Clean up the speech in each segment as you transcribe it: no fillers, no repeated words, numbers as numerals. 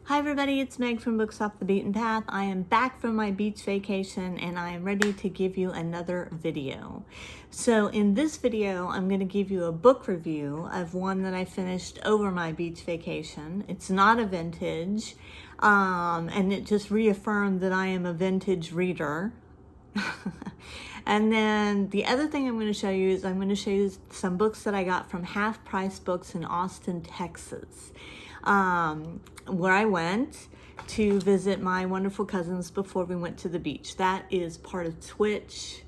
Hi everybody, it's Meg from Books Off the Beaten Path. I am back from my beach vacation and I am ready to give you another video. So in this video, I'm going to give you a book review of one that I finished over my beach vacation. It's not a vintage, and it just reaffirmed that I am a vintage reader. And then the other thing I'm going to show you is I'm going to show you some books that I got from Half Price Books in Austin, Texas, where I went to visit my wonderful cousins before we went to the beach. That is part of Twitch,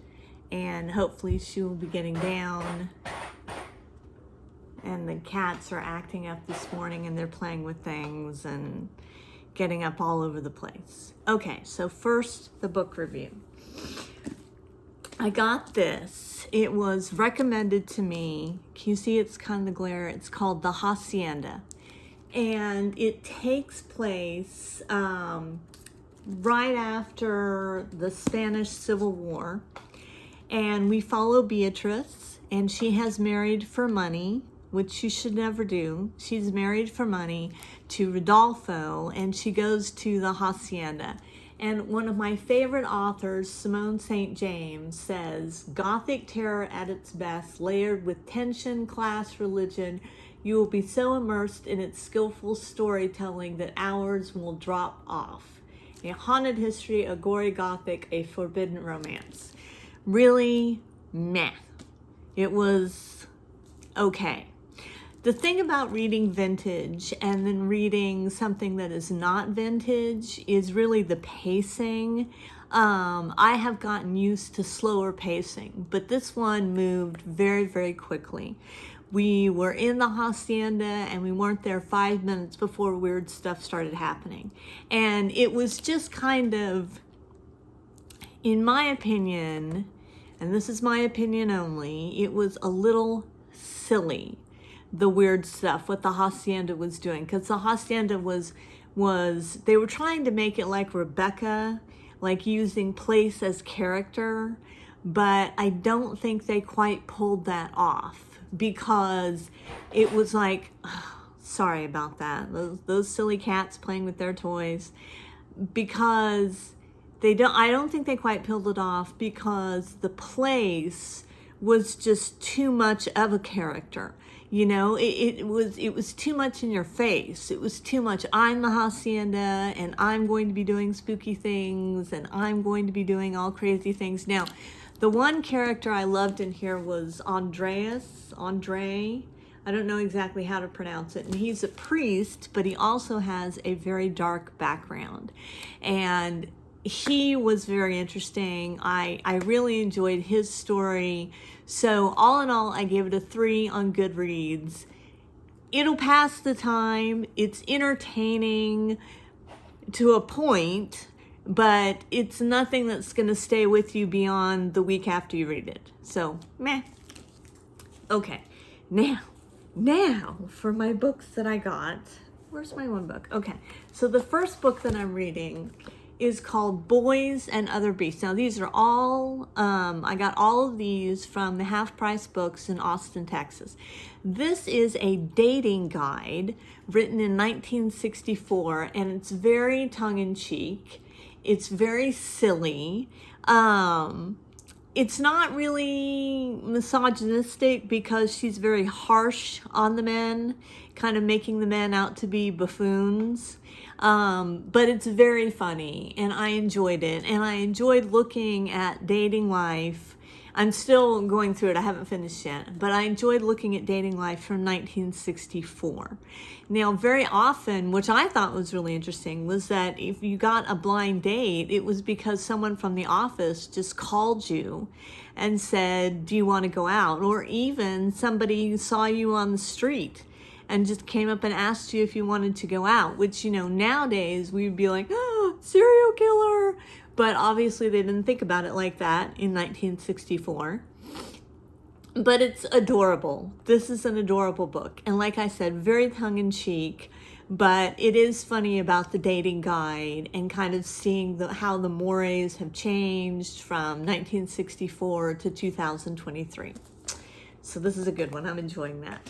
and hopefully she will be getting down. And the cats are acting up this morning and they're playing with things and getting up all over the place. Okay, so first, the book review. I got this. It was recommended to me. Can you see it's kind of the glare? It's called The Hacienda. And it takes place right after the Spanish Civil War. And we follow Beatrice, and she has married for money, which she should never do. She's married for money to Rodolfo, and she goes to the Hacienda. And one of my favorite authors, Simone St. James, says, "Gothic terror at its best, layered with tension, class, religion. You will be so immersed in its skillful storytelling that hours will drop off. A haunted history, a gory Gothic, a forbidden romance." Really, meh. It was okay. The thing about reading vintage and then reading something that is not vintage is really the pacing. I have gotten used to slower pacing, but this one moved very, very quickly. We were in the Hacienda and we weren't there 5 minutes before weird stuff started happening. And it was just kind of, in my opinion, and this is my opinion only, it was a little silly, the weird stuff, what the Hacienda was doing. Because the Hacienda was, they were trying to make it like Rebecca, like using place as character, but I don't think they quite pulled that off. Because it was like, sorry about that, those silly cats playing with their toys, because I don't think they quite pulled it off, because the place was just too much of a character. You know, it was too much in your face. It was too much, I'm the Hacienda and I'm going to be doing spooky things and I'm going to be doing all crazy things. Now, the one character I loved in here was Andre. I don't know exactly how to pronounce it. And he's a priest, but he also has a very dark background. And he was very interesting. I really enjoyed his story. So all in all, I gave it a 3 on Goodreads. It'll pass the time. It's entertaining to a point, but it's nothing that's going to stay with you beyond the week after you read it. So, meh. Okay, now for my books that I got. Where's my one book? Okay, so the first book that I'm reading is called Boys and Other Beasts. Now, these are all, I got all of these from the Half Price Books in Austin, Texas. This is a dating guide written in 1964, and it's very tongue-in-cheek. It's very silly. It's not really misogynistic because she's very harsh on the men, kind of making the men out to be buffoons. But it's very funny, and I enjoyed it. And I enjoyed looking at dating life. I'm still going through it. I haven't finished yet. But I enjoyed looking at dating life from 1964. Now, very often, which I thought was really interesting, was that if you got a blind date, it was because someone from the office just called you and said, "Do you want to go out?" Or even somebody saw you on the street and just came up and asked you if you wanted to go out, which, you know, nowadays we'd be like, "Oh, serial killer." But obviously they didn't think about it like that in 1964. But it's adorable. This is an adorable book. And like I said, very tongue-in-cheek, but it is funny about the dating guide and kind of seeing how the mores have changed from 1964 to 2023. So this is a good one. I'm enjoying that.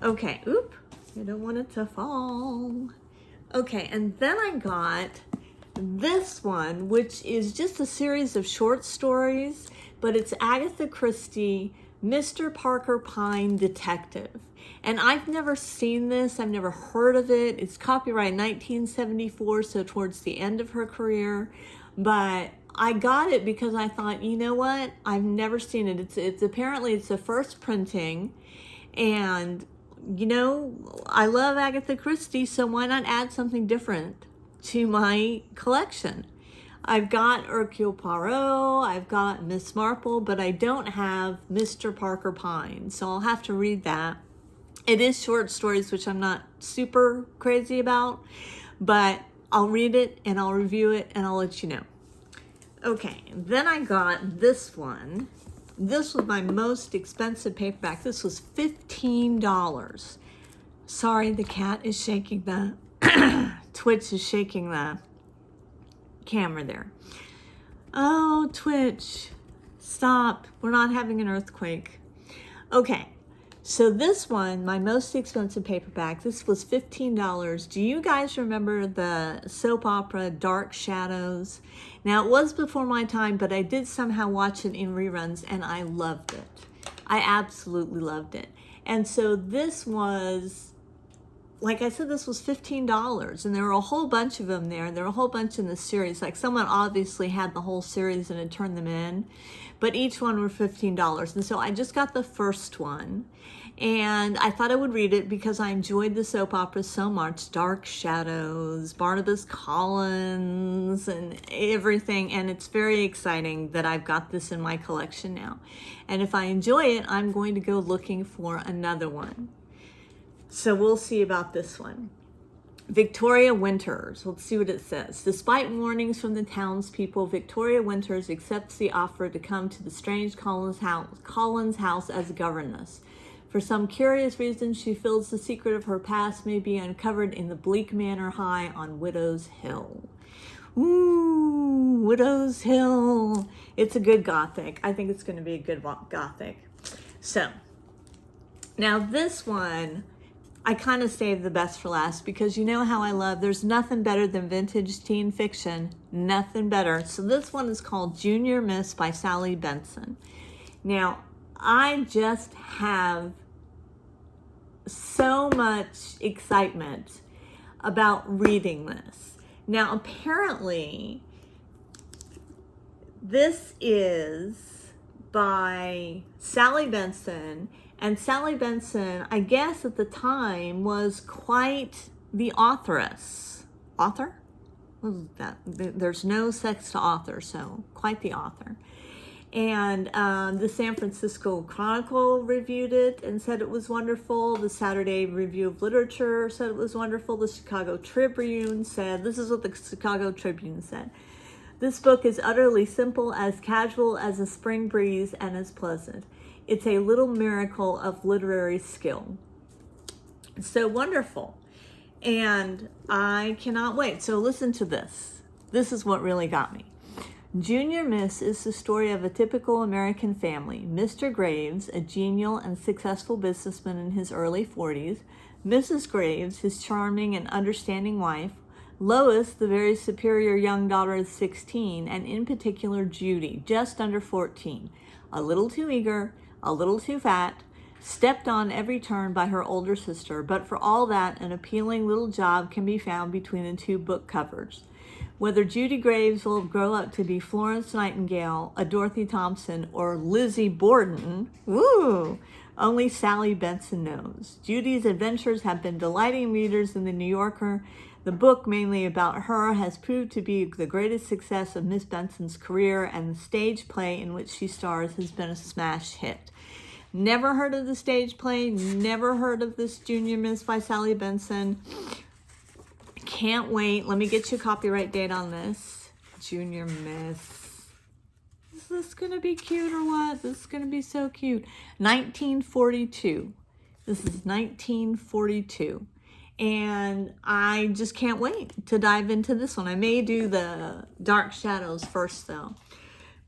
Okay, I don't want it to fall. Okay, and then I got this one, which is just a series of short stories, but it's Agatha Christie, Mr. Parker Pyne Detective. And I've never seen this. I've never heard of it. It's copyright 1974, so towards the end of her career. But I got it because I thought, you know what? I've never seen it. It's apparently it's the first printing, and you know, I love Agatha Christie, so why not add something different to my collection? I've got Hercule Poirot, I've got Miss Marple, but I don't have Mr. Parker Pyne, so I'll have to read that. It is short stories, which I'm not super crazy about, but I'll read it and I'll review it and I'll let you know. Okay, then I got this one. This was my most expensive paperback. This was $15. Sorry, the cat is shaking the, Twitch is shaking the camera there. Oh, Twitch, stop. We're not having an earthquake. Okay, so this one, my most expensive paperback, this was $15. Do you guys remember the soap opera Dark Shadows? Now, it was before my time, but I did somehow watch it in reruns, and I loved it. I absolutely loved it. And so this was, like I said, this was $15, and there were a whole bunch of them there. There were a whole bunch in the series. Like, someone obviously had the whole series and had turned them in, but each one were $15. And so I just got the first one, and I thought I would read it because I enjoyed the soap opera so much. Dark Shadows, Barnabas Collins, and everything. And it's very exciting that I've got this in my collection now. And if I enjoy it, I'm going to go looking for another one. So we'll see about this one. Victoria Winters. Let's see what it says. Despite warnings from the townspeople, Victoria Winters accepts the offer to come to the strange Collins house as a governess. For some curious reason, she feels the secret of her past may be uncovered in the bleak manor high on Widow's Hill. Ooh, Widow's Hill. It's a good Gothic. I think it's going to be a good Gothic. So, now this one, I kind of saved the best for last because you know how I love, there's nothing better than vintage teen fiction. Nothing better. So this one is called Junior Miss by Sally Benson. Now, I just have so much excitement about reading this. Now, apparently, this is by Sally Benson, and Sally Benson, I guess at the time, was quite the authoress. Author? What is that? There's no sex to author, so quite the author. And the San Francisco Chronicle reviewed it and said it was wonderful. The Saturday Review of Literature said it was wonderful. The Chicago Tribune said, this is what the Chicago Tribune said. This book is utterly simple, as casual as a spring breeze, and as pleasant. It's a little miracle of literary skill. So wonderful. And I cannot wait. So listen to this. This is what really got me. Junior Miss is the story of a typical American family. Mr. Graves, a genial and successful businessman in his early 40s, Mrs. Graves, his charming and understanding wife, Lois, the very superior young daughter of 16, and in particular Judy, just under 14, a little too eager, a little too fat, stepped on every turn by her older sister, but for all that, an appealing little job can be found between the two book covers. Whether Judy Graves will grow up to be Florence Nightingale, a Dorothy Thompson, or Lizzie Borden, woo, only Sally Benson knows. Judy's adventures have been delighting readers in The New Yorker. The book, mainly about her, has proved to be the greatest success of Miss Benson's career, and the stage play in which she stars has been a smash hit. Never heard of the stage play, never heard of this Junior Miss by Sally Benson. Can't wait. Let me get you a copyright date on this. Junior Miss. Is this going to be cute or what? This is going to be so cute. 1942. This is 1942. And I just can't wait to dive into this one. I may do the Dark Shadows first, though.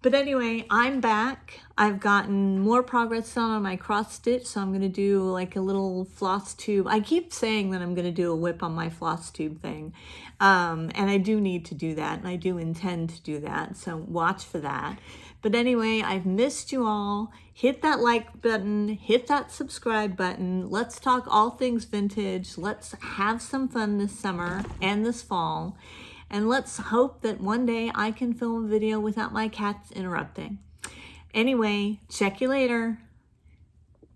But anyway, I'm back. I've gotten more progress done on my cross stitch, so I'm going to do like a little floss tube. I keep saying that I'm going to do a whip on my floss tube thing, and I do need to do that, and I do intend to do that, so watch for that. But anyway, I've missed you all. Hit that like button, hit that subscribe button. Let's talk all things vintage. Let's have some fun this summer and this fall. And let's hope that one day I can film a video without my cats interrupting. Anyway, check you later.